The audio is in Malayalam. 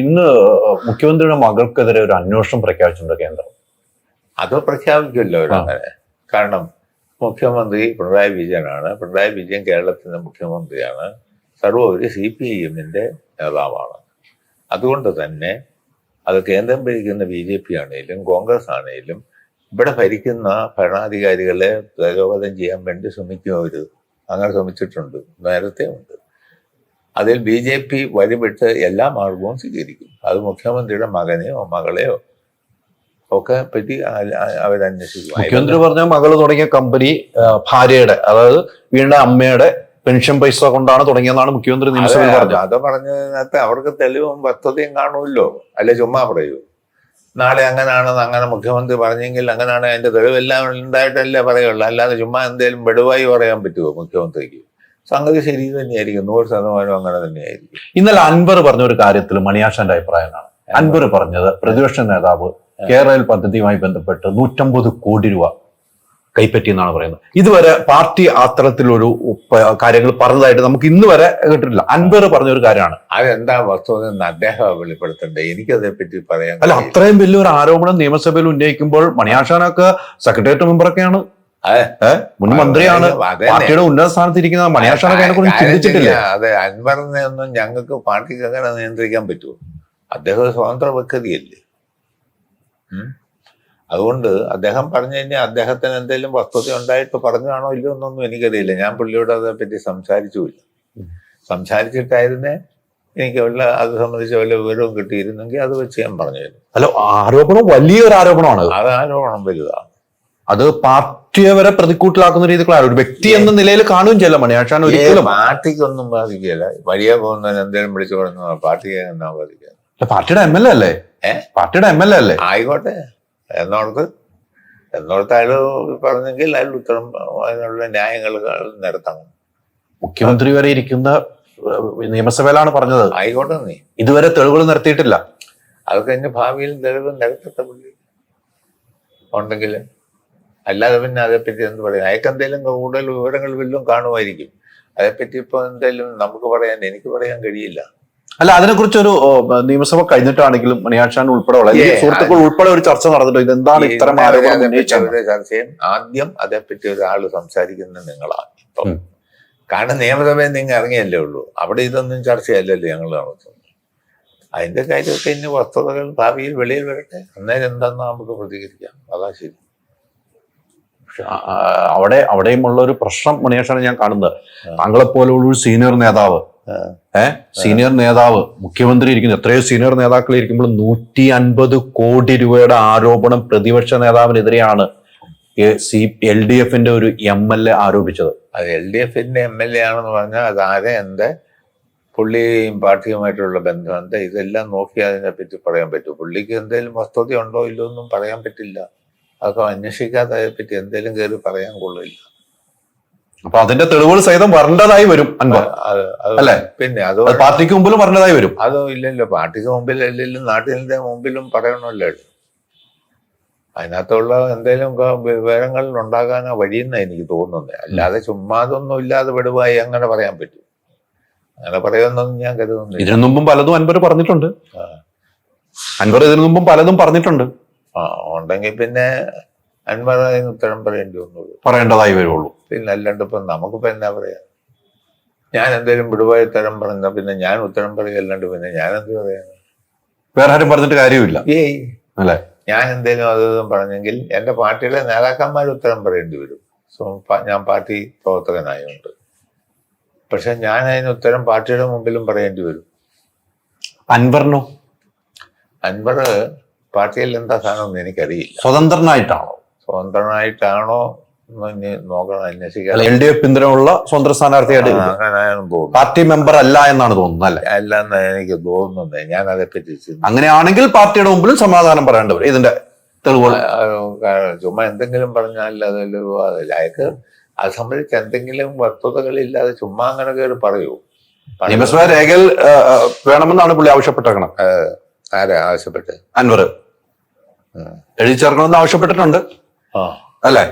ഇന്ന് മുഖ്യമന്ത്രിയുടെ മകൾക്കെതിരെ ഒരു അന്വേഷണം പ്രഖ്യാപിച്ചിട്ടുണ്ട് കേന്ദ്രം. അത് പ്രഖ്യാപിക്കുമല്ലോ അവരങ്ങനെ. കാരണം മുഖ്യമന്ത്രി പിണറായി വിജയനാണ്. പിണറായി വിജയൻ കേരളത്തിന്റെ മുഖ്യമന്ത്രിയാണ്. സർവോപരി CPIM-ന്റെ നേതാവാണ്. അതുകൊണ്ട് തന്നെ അത് കേന്ദ്രം ഭരിക്കുന്ന BJP ആണെങ്കിലും കോൺഗ്രസ് ആണെങ്കിലും ഇവിടെ ഭരിക്കുന്ന ഭരണാധികാരികളെ പ്രലോഭനം ചെയ്യാൻ വേണ്ടി ശ്രമിക്കുന്നവർ അങ്ങനെ ശ്രമിച്ചിട്ടുണ്ട്, നേരത്തെ ഉണ്ട്. അതിൽ BJP വഴിവിട്ട് എല്ലാ മാർഗവും സ്വീകരിക്കും. അത് മുഖ്യമന്ത്രിയുടെ മകനെയോ മകളെയോ ഒക്കെ പറ്റി അവരന്വേഷിക്കും. മുഖ്യമന്ത്രി പറഞ്ഞ മകള് തുടങ്ങിയ കമ്പനി ഭാര്യയുടെ, അതായത് വീണ്ടും അമ്മയുടെ പെൻഷൻ പൈസ കൊണ്ടാണ് തുടങ്ങിയെന്നാണ് മുഖ്യമന്ത്രി നിയമസഭയിൽ പറഞ്ഞത്. അത് പറഞ്ഞതിനകത്ത് അവർക്ക് തെളിവും വസ്തുതയും കാണുമല്ലോ, അല്ലെ ചുമ്മാ പറയൂ. നാളെ അങ്ങനാണെന്ന് അങ്ങനെ മുഖ്യമന്ത്രി പറഞ്ഞെങ്കിൽ അങ്ങനെയാണ് അതിന്റെ തെളിവെല്ലാം ഉണ്ടായിട്ടല്ലേ പറയുള്ളൂ. അല്ലാതെ ചുമ്മാ എന്തേലും വെടുവായി പറയാൻ പറ്റുമോ മുഖ്യമന്ത്രിക്ക്? സംഗതി ശരി തന്നെയായിരിക്കും, 100% അങ്ങനെ തന്നെയായിരിക്കും. ഇന്നലെ അൻവർ പറഞ്ഞ ഒരു കാര്യത്തിൽ മണിയാശാന്റെ അഭിപ്രായമാണ്. അൻവർ പറഞ്ഞത് പ്രതിപക്ഷ നേതാവ് കേരള പദ്ധതിയുമായി ബന്ധപ്പെട്ട് 150 കോടി രൂപ കൈപ്പറ്റി എന്നാണ് പറയുന്നത്. ഇതുവരെ പാർട്ടി അത്തരത്തിലൊരു കാര്യങ്ങൾ പറഞ്ഞതായിട്ട് നമുക്ക് ഇന്ന് വരെ കേട്ടിട്ടില്ല. അൻവർ പറഞ്ഞൊരു കാര്യമാണ്. അതെന്താ വസ്തുത അദ്ദേഹം വെളിപ്പെടുത്തണ്ടേ? എനിക്കതേപ്പറ്റി പറയാൻ അല്ല, അത്രയും വലിയൊരു ആരോപണം നിയമസഭയിൽ ഉന്നയിക്കുമ്പോൾ മണിയാശാനൊക്കെ സെക്രട്ടേറിയറ്റ് മെമ്പറൊക്കെയാണ്, മുൻ മന്ത്രിയാണ്, പാർട്ടിയുടെ ഉന്നത സ്ഥാനത്ത് ഇരിക്കുന്ന മണിയാശാനൊക്കെ അതിനെക്കുറിച്ച് ചിന്തിച്ചിട്ടില്ല. അതെ, അൻവറിനെ ഒന്നും ഞങ്ങൾക്ക് പാർട്ടിക്ക് അങ്ങനെ നിയന്ത്രിക്കാൻ പറ്റുമോ? അദ്ദേഹം സ്വതന്ത്ര വ്യക്തിയല്ലേ. അതുകൊണ്ട് അദ്ദേഹം പറഞ്ഞു കഴിഞ്ഞാൽ അദ്ദേഹത്തിന് എന്തെങ്കിലും വസ്തുത ഉണ്ടായിട്ട് പറഞ്ഞാണോ ഇല്ലയോ എന്നൊന്നും എനിക്കറിയില്ല. ഞാൻ പുള്ളിയോട് അതേപ്പറ്റി സംസാരിച്ചുമില്ല. സംസാരിച്ചിട്ടായിരുന്നേ എനിക്ക് അത് സംബന്ധിച്ച വല്ല വിവരവും കിട്ടിയിരുന്നെങ്കിൽ അത് വെച്ച് ഞാൻ പറഞ്ഞിരുന്നു. അല്ല, ആരോപണം വലിയൊരു ആരോപണമാണ്. അത് ആരോപണം വലുതാണ്. അത് പാർട്ടിയെ വരെ പ്രതിക്കൂട്ടിലാക്കുന്ന രീതിയിലാണ്. ഒരു വ്യക്തി എന്ന നിലയിൽ കാണുകയും ചെയ്യില്ല മണിയാശാൻ. ഒരിക്കലും പാർട്ടിക്കൊന്നും ബാധിക്കില്ല. വഴിയെ പോകുന്നതിന് എന്തെങ്കിലും വിളിച്ചു പറഞ്ഞു പാർട്ടിയെ എന്നാ ബാധിക്കുക? പാർട്ടിയുടെ MLA അല്ലേ? പാർട്ടിയുടെ MLA അല്ലേ? ആയിക്കോട്ടെ, എന്നോർത്ത് അയാൾ പറഞ്ഞെങ്കിൽ അയാൾ ഉത്തരം അതിനുള്ള ന്യായങ്ങൾ നിരത്തണം. മുഖ്യമന്ത്രി വരെ ഇരിക്കുന്ന നിയമസഭയിലാണ് പറഞ്ഞത്. ആയിക്കോട്ടെ, നീ ഇതുവരെ തെളിവുകൾ നിരത്തിയിട്ടില്ല. അത് കഴിഞ്ഞ് ഭാവിയിൽ തെളിവ് നിരത്തത്തെ പുള്ളി ഉണ്ടെങ്കിൽ, അല്ലാതെ പിന്നെ അതേപ്പറ്റി എന്ത് പറയാം? അയാൾക്ക് എന്തെങ്കിലും കൂടുതൽ വിവരങ്ങൾ വല്ലതും കാണുമായിരിക്കും. അതേപ്പറ്റി ഇപ്പൊ എന്തെങ്കിലും എനിക്ക് പറയാൻ കഴിയില്ല. അല്ല, അതിനെക്കുറിച്ചൊരു നിയമസഭ കഴിഞ്ഞിട്ടാണെങ്കിലും മണിയാശാൻ ഉൾപ്പെടെ സുഹൃത്തുക്കൾ ഉൾപ്പെടെ ഒരു ചർച്ച നടന്നിട്ട് ഇതെന്താണ് ഇത്തരം ചർച്ചയും ആദ്യം അതേപ്പറ്റി ഒരാൾ സംസാരിക്കുന്നത് നിങ്ങളാണ്. ഇപ്പം കാരണം നിയമസഭയിൽ നിങ്ങൾ ഇറങ്ങിയല്ലേ ഉള്ളൂ. അവിടെ ഇതൊന്നും ചർച്ചയല്ലല്ലോ ഞങ്ങൾ നടത്തുന്നത്. അതിന്റെ കാര്യമൊക്കെ ഇനി വസ്തുതകൾ ഭാവിയിൽ വെളിയിൽ വരട്ടെ, അന്നേരം എന്താന്ന് നമുക്ക് പ്രതികരിക്കാം. അതാ ശരി. അവിടെയുമുള്ള ഒരു പ്രശ്നം മണിയാശാണ് ഞാൻ കാണുന്നത്. താങ്കളെപ്പോലുള്ള ഒരു സീനിയർ നേതാവ് സീനിയർ നേതാവ് മുഖ്യമന്ത്രി ഇരിക്കുന്നു, എത്രയോ സീനിയർ നേതാക്കൾ ഇരിക്കുമ്പോൾ 150 കോടി രൂപയുടെ ആരോപണം പ്രതിപക്ഷ നേതാവിനെതിരെയാണ് LDF-ന്റെ ഒരു MLA ആരോപിച്ചത്. അത് LDF-ന്റെ MLA ആണെന്ന് പറഞ്ഞാൽ അത് എന്റെ പുള്ളിയും പാർട്ടിയുമായിട്ടുള്ള ബന്ധം എന്താ, ഇതെല്ലാം നോക്കി അതിനെ പറ്റി പറയാൻ പറ്റും. പുള്ളിക്ക് എന്തെങ്കിലും വസ്തുത ഉണ്ടോ ഇല്ലോ ഒന്നും പറയാൻ പറ്റില്ല. അതൊക്കെ അന്വേഷിക്കാതെ അതേപ്പറ്റി എന്തെങ്കിലും കയറി പറയാൻ കൊള്ളില്ല. അപ്പൊ അതിന്റെ തെളിവുകൾ സഹിതം വരേണ്ടതായി വരും അല്ലേ? പിന്നെ അത് പാർട്ടിക്ക് മുമ്പിലും വരേണ്ടതായി വരും. അതോ ഇല്ലല്ലോ, പാർട്ടിക്ക് മുമ്പിൽ അല്ലെങ്കിലും നാട്ടിലെ മുമ്പിലും പറയണമല്ലോ. അതിനകത്തുള്ള എന്തെങ്കിലും വിവരങ്ങൾ ഉണ്ടാകാനാ വഴിയെന്നാ എനിക്ക് തോന്നുന്നത്. അല്ലാതെ ചുമ്മാ അതൊന്നും ഇല്ലാതെ വിടുവായി അങ്ങനെ പറയാൻ പറ്റും? അങ്ങനെ പറയുമെന്നൊന്നും ഞാൻ കരുതുന്നില്ല. ഇതിനു മുമ്പും പലതും അൻവർ പറഞ്ഞിട്ടുണ്ട്. അൻവർ ഇതിനു മുമ്പും പലതും പറഞ്ഞിട്ടുണ്ട്. ഉണ്ടെങ്കിൽ പിന്നെ അൻവർ അതിന് ഉത്തരം പറയേണ്ടതായി വരുള്ളൂ. പിന്നെ അല്ലാണ്ട് ഇപ്പം നമുക്കിപ്പോ എന്നാ പറയാ? ഞാൻ എന്തെങ്കിലും വിടുവായി ഉത്തരം പറഞ്ഞാൽ പിന്നെ ഞാൻ ഉത്തരം പറയുക, അല്ലാണ്ട് പിന്നെ ഞാൻ എന്ത് പറയാൻ? വേറെ ആരും പറഞ്ഞിട്ട് കാര്യമില്ല അല്ലേ? ഞാൻ എന്തെങ്കിലും അതും പറഞ്ഞെങ്കിൽ എന്റെ പാർട്ടിയുടെ നേതാക്കന്മാർ ഉത്തരം പറയേണ്ടി വരും. ഞാൻ പാർട്ടി പ്രവർത്തകനായതുകൊണ്ട്. പക്ഷെ ഞാൻ അതിന് ഉത്തരം പാർട്ടിയുടെ മുമ്പിലും പറയേണ്ടി വരും. അൻവറിനോ? അൻവർ പാർട്ടിയിൽ എന്താ സാധനം എനിക്കറിയില്ല. സ്വതന്ത്രനായിട്ടാണോ നോക്കണം, അന്വേഷിക്കണം. LDF പിന്തുണയുള്ള സ്വതന്ത്ര സ്ഥാനാർത്ഥിയായിട്ട് പാർട്ടി മെമ്പർ അല്ല എന്നാണ് തോന്നുന്നത് അല്ലേ? അല്ല എന്ന് എനിക്ക് തോന്നുന്നത്. ഞാൻ അതേപ്പറ്റി അങ്ങനെയാണെങ്കിൽ പാർട്ടിയുടെ മുമ്പിലും സമാധാനം പറയേണ്ടവർ ഇതിന്റെ തെളിവുകൾ ചുമ്മാ എന്തെങ്കിലും പറഞ്ഞാൽ അയാൾക്ക് അത് സംബന്ധിച്ച് എന്തെങ്കിലും വസ്തുതകളില്ലാതെ ചുമ്മാ അങ്ങനെ കയറി പറയൂ. നിയമസഭ രേഖകൾ വേണമെന്നാണ് പുള്ളി ആവശ്യപ്പെട്ടേക്കണം. ആരാ ആവശ്യപ്പെട്ട്? അൻവർ എഴുതി ചേർക്കണമെന്ന് ആവശ്യപ്പെട്ടിട്ടുണ്ട് അല്ലേ?